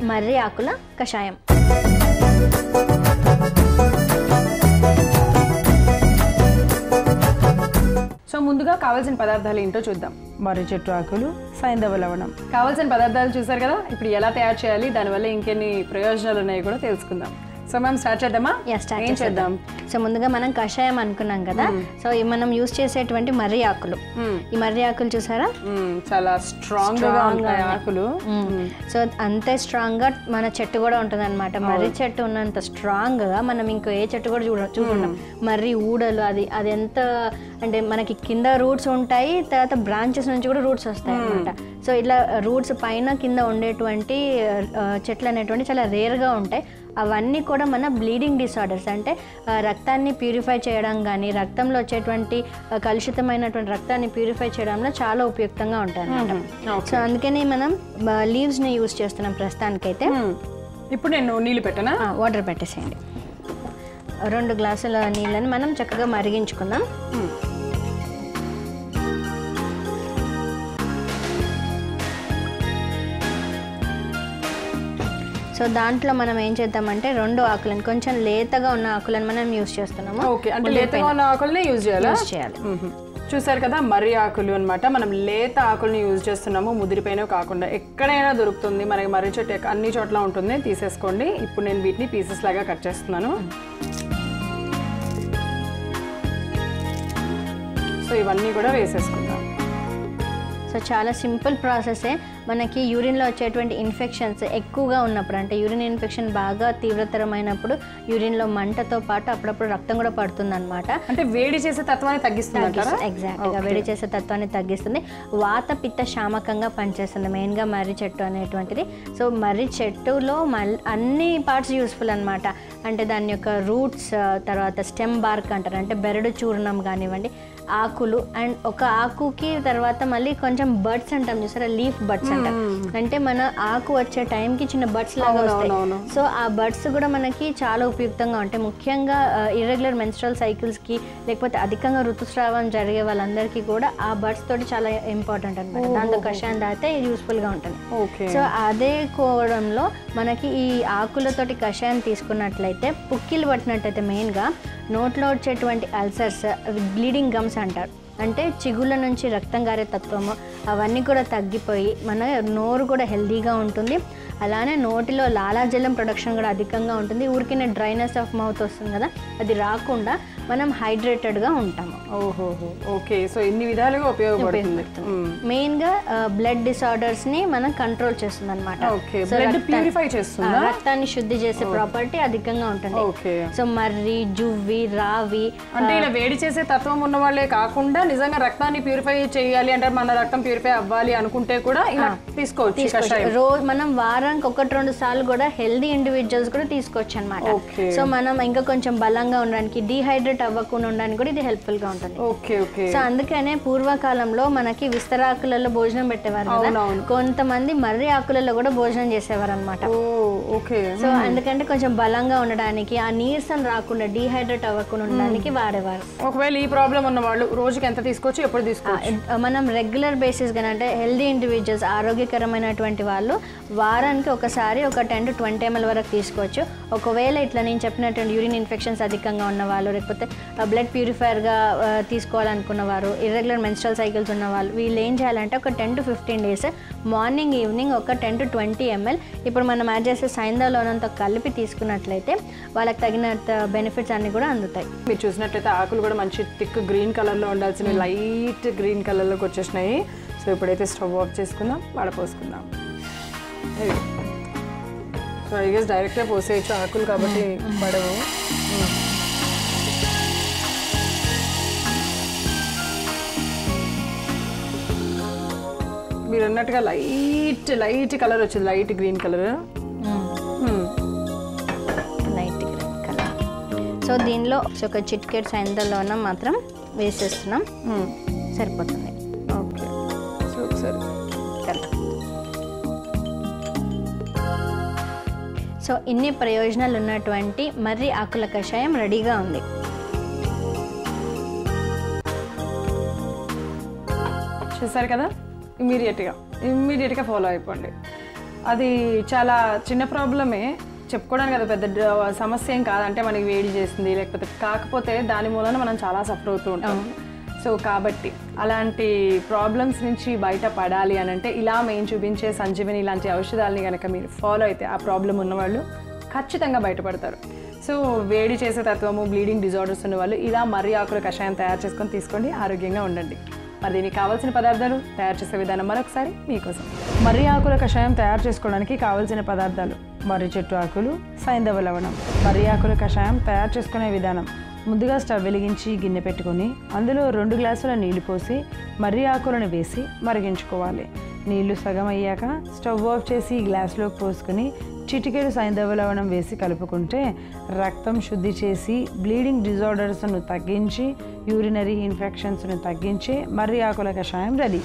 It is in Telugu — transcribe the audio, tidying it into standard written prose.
మర్రి ఆకుల కషాయం. సో ముందుగా కావాల్సిన పదార్థాలు ఏంటో చూద్దాం. మర్రి చెట్టు ఆకులు, సైంధవ లవణం. కావాల్సిన పదార్థాలు చూసారు కదా. ఇప్పుడు ఎలా తయారు చేయాలి, దానివల్ల ఇంకెన్ని ప్రయోజనాలు ఉన్నాయో కూడా తెలుసుకుందాం. సో మనం స్టార్ట్ చేద్దామా? ఏం చేద్దాం. సో ముందుగా మనం కషాయం అనుకున్నాం కదా. సో మనం యూజ్ చేసేటువంటి మర్రి ఆకులు, ఈ మర్రి ఆకులు చూసారా చాలా స్ట్రాంగ్ గా ఉంటాయి ఆకులు. సో అంతే స్ట్రాంగ్ గా మన చెట్టు కూడా ఉంటుంది అనమాట. మర్రి చెట్టు ఉన్నంత స్ట్రాంగ్ గా మనం ఇంకో ఏ చెట్టు కూడా చూసుకుంటాం. మర్రి ఊడలు అది ఎంత అంటే మనకి కింద రూట్స్ ఉంటాయి, తర్వాత బ్రాంచెస్ నుంచి కూడా రూట్స్ వస్తాయి అనమాట. సో ఇట్లా రూట్స్ పైన కింద ఉండేటువంటి చెట్లు అనేటువంటి చాలా రేర్గా ఉంటాయి. అవన్నీ కూడా మన బ్లీడింగ్ డిసార్డర్స్ అంటే రక్తాన్ని ప్యూరిఫై చేయడం కానీ, రక్తంలో వచ్చేటువంటి కలుషితమైనటువంటి రక్తాన్ని ప్యూరిఫై చేయడంలో చాలా ఉపయుక్తంగా ఉంటాయి అన్నమాట. సో అందుకని మనం లీవ్స్ని యూజ్ చేస్తున్నాం ప్రస్తుతానికైతే. ఇప్పుడు నేను నీళ్ళు పెట్టనా? వాటర్ పెట్టేసేయండి. 2 గ్లాసుల నీళ్ళని మనం చక్కగా మరిగించుకుందాం. సో దాంట్లో మనం ఏం చేద్దామంటే 2 ఆకులను, కొంచెం లేతగా ఉన్న ఆకులను మనం యూజ్ చేస్తున్నాము. ఓకే, అంటే లేతగా ఉన్న ఆకులనే యూజ్ చేయాలి. చూసారు కదా, మర్రి ఆకులు అనమాట. మనం లేత ఆకుల్ని యూజ్ చేస్తున్నాము, ముదిరిపోయిన కాకుండా. ఎక్కడైనా దొరుకుతుంది మనకి మర్రి చెట్టు, అన్ని చోట్ల ఉంటుంది, తీసేసుకోండి. ఇప్పుడు నేను వీటిని పీసెస్ లాగా కట్ చేస్తున్నాను. సో ఇవన్నీ కూడా వేసేసుకుందాం. సో చాలా సింపుల్ ప్రాసెసే. మనకి యూరిన్లో వచ్చేటువంటి ఇన్ఫెక్షన్స్ ఎక్కువగా ఉన్నప్పుడు, అంటే యూరిన్ ఇన్ఫెక్షన్ బాగా తీవ్రతరమైనప్పుడు యూరిన్లో మంటతో పాటు అప్పుడప్పుడు రక్తం కూడా పడుతుంది అనమాట. అంటే వేడి చేసే తత్వాన్ని తగ్గిస్తుంది. ఎగ్జాక్ట్గా వేడి చేసే తత్వాన్ని తగ్గిస్తుంది. వాత పిత్త శామకంగా పనిచేస్తుంది మెయిన్గా మర్రి చెట్టు అనేటువంటిది. సో మర్రి చెట్టులో అన్ని పార్ట్స్ యూస్ఫుల్ అనమాట. అంటే దాని యొక్క రూట్స్, తర్వాత స్టెమ్ బార్క్ అంటారు, అంటే బెరడు చూర్ణం కానివ్వండి, ఆకులు, అండ్ ఒక ఆకుకి తర్వాత మళ్ళీ కొంచెం బడ్స్ అంటాం చూసారా, లీఫ్ బడ్స్ అంటాం. అంటే మన ఆకు వచ్చే టైంకి చిన్న బడ్స్ లాగా వస్తాయి. సో ఆ బడ్స్ కూడా మనకి చాలా ఉపయుక్తంగా ఉంటాయి. ముఖ్యంగా ఇర్రెగ్యులర్ మెన్స్ట్రల్ సైకిల్స్కి, లేకపోతే అధికంగా ఋతుస్రావం జరిగే వాళ్ళందరికీ కూడా ఆ బడ్స్ తోటి చాలా ఇంపార్టెంట్ అనమాట. దాంతో కషాయం తాగితే యూస్ఫుల్గా ఉంటుంది. సో అదే కోవడంలో మనకి ఈ ఆకులతోటి కషాయం తీసుకున్నట్లయితే, పుక్కిలు పట్టినట్టయితే మెయిన్గా నోట్లో వచ్చేటువంటి అల్సర్స్, బ్లీడింగ్ గమ్స్ అంటారు, అంటే చిగుళ్ళ నుంచి రక్తం గారే తత్వము, అవన్నీ కూడా తగ్గిపోయి మన నోరు కూడా హెల్దీగా ఉంటుంది. అలానే నోటిలో లాలాజలం ప్రొడక్షన్ కూడా అధికంగా ఉంటుంది. ఊరికినే డ్రైనెస్ ఆఫ్ మౌత్ వస్తుంది కదా, అది రాకుండా మనం హైడ్రేటెడ్గా ఉంటాము. ఓహోహో, ఓకే. సో ఇన్ని విధాలుగా ఉపయోగపడుతుంది. మెయిన్గా బ్లడ్ డిసార్డర్స్ని మనం కంట్రోల్ చేస్తుంది అనమాట. రక్తాన్ని శుద్ధి చేసే ప్రాపర్టీ అధికంగా ఉంటుంది. సో మర్రి, జువ్వి, రావి, అంటే ఇలా వేడి చేసే తత్వం ఉన్న వాళ్ళే కాకుండా నిజంగా రక్తాన్ని ప్యూరిఫై చేయాలి అంటే, మన రక్తం ప్యూరిఫై అవ్వాలి అనుకుంటే కూడా ఇలా తీసుకోవచ్చు. రోజు మనం వారానికి 1-2 సార్లు కూడా హెల్దీ ఇండివిజువల్స్ కూడా తీసుకోవచ్చు అనమాట. సో మనం ఇంకా కొంచెం బలంగా ఉండడానికి, డీహైడ్రేట్ అవ్వకుండా ఉండడానికి కూడా ఇది హెల్ప్ఫుల్ గా ఉంటుంది. సో అందుకనే పూర్వకాలంలో మనకి విస్తరాకులలో భోజనం పెట్టేవారు కదా, కొంతమంది మర్రి ఆకులలో కూడా భోజనం చేసేవారు అనమాట. సో ఎందుకంటే కొంచెం బలంగా ఉండడానికి, ఆ నీరసం రాకుండా, డీహైడ్రేట్ అవ్వకుండా ఉండడానికి వాడేవారు. ఒకవేళ ఈ ప్రాబ్లం ఉన్న వాళ్ళు రోజుకి ఎంత తీసుకోవచ్చు, ఎప్పుడు తీసుకోవచ్చు? మనం రెగ్యులర్ బేసిస్ గా, అంటే హెల్దీ ఇండివిజువల్స్, ఆరోగ్యకరమైనటువంటి వాళ్ళు వారానికి ఒకసారి ఒక 10 to 20 ml వరకు తీసుకోవచ్చు. ఒకవేళ ఇట్లా నేను చెప్పినటువంటి యూరిన్ ఇన్ఫెక్షన్స్ అధికంగా ఉన్నవాళ్ళు, లేకపోతే బ్లడ్ ప్యూరిఫైయర్గా తీసుకోవాలనుకున్న వారు, ఇర్రెగ్యులర్ మెన్స్ట్రల్ సైకిల్స్ ఉన్నవాళ్ళు, వీళ్ళు ఏం చేయాలంటే ఒక 10 to 15 days మార్నింగ్ ఈవినింగ్ ఒక 10 to 20 ml ఇప్పుడు మనం యాడ్ చేసే సైంధవ లవణంతో కలిపి తీసుకున్నట్లయితే వాళ్ళకి తగినంత బెనిఫిట్స్ అన్ని కూడా అందుతాయి. మీరు చూసినట్లయితే ఆకులు కూడా మంచి థిక్ గ్రీన్ కలర్లో ఉండాల్సిన లైట్ గ్రీన్ కలర్లోకి వచ్చేసినాయి. సో ఇప్పుడైతే స్టవ్ ఆఫ్ చేసుకుందాం, వడపోసుకుందాం. సో ఐ గెస్ డైరెక్ట్గా పోసేయచ్చు, ఆకులు కాబట్టి పడవు. మీరు అన్నట్టుగా లైట్ కలర్ వచ్చింది, light green colour. Light green colour. So దీనిలో ఒక చిటికెట్ సైంధవ లవణం మాత్రం వేసేస్తున్నాం, సరిపోతుంది. ఓకే, సో ఒకసారి సో ఇన్ని ప్రయోజనాలు ఉన్నటువంటి మర్రి ఆకుల కషాయం రెడీగా ఉంది. చూసారు కదా, ఇమ్మీడియట్గా ఫాలో అయిపోండి. అది చాలా చిన్న ప్రాబ్లమే, చెప్పుకోవడానికి కదా పెద్ద సమస్య ఏం కాదంటే మనకి వేడి చేసింది లేకపోతే, కాకపోతే దాని మూలన మనం చాలా సఫర్ అవుతూ ఉంటాం. సో కాబట్టి అలాంటి ప్రాబ్లమ్స్ నుంచి బయటపడాలి అని అంటే ఇలా మేము చూపించే సంజీవని ఇలాంటి ఔషధాలని కనుక మీరు ఫాలో అయితే ఆ ప్రాబ్లం ఉన్నవాళ్ళు ఖచ్చితంగా బయటపడతారు. సో వేడి చేసే తత్వము, బ్లీడింగ్ డిజార్డర్స్ ఉన్న వాళ్ళు ఇలా మర్రి ఆకుల కషాయం తయారు చేసుకొని తీసుకోండి, ఆరోగ్యంగా ఉండండి. మరి దీనికి కావాల్సిన పదార్థాలు, తయారు చేసే విధానం మరొకసారి మీకోసం. మర్రి ఆకుల కషాయం తయారు చేసుకోవడానికి కావాల్సిన పదార్థాలు: మర్రి చెట్టు ఆకులు, సైంధవ లవణం. మర్రి ఆకుల కషాయం తయారు చేసుకునే విధానం: ముందుగా స్టవ్ వెలిగించి గిన్నె పెట్టుకొని అందులో 2 గ్లాసుల నీళ్లు పోసి మర్రి ఆకులను వేసి మరిగించుకోవాలి. నీళ్లు సగం అయ్యాక స్టవ్ ఆఫ్ చేసి గ్లాసులోకి పోసుకొని చిటికెడు సైంధవ లవణం వేసి కలుపుకుంటే రక్తం శుద్ధి చేసి బ్లీడింగ్ డిజార్డర్స్ను తగ్గించి యూరినరీ ఇన్ఫెక్షన్స్ను తగ్గించే మర్రి ఆకుల కషాయం రెడీ.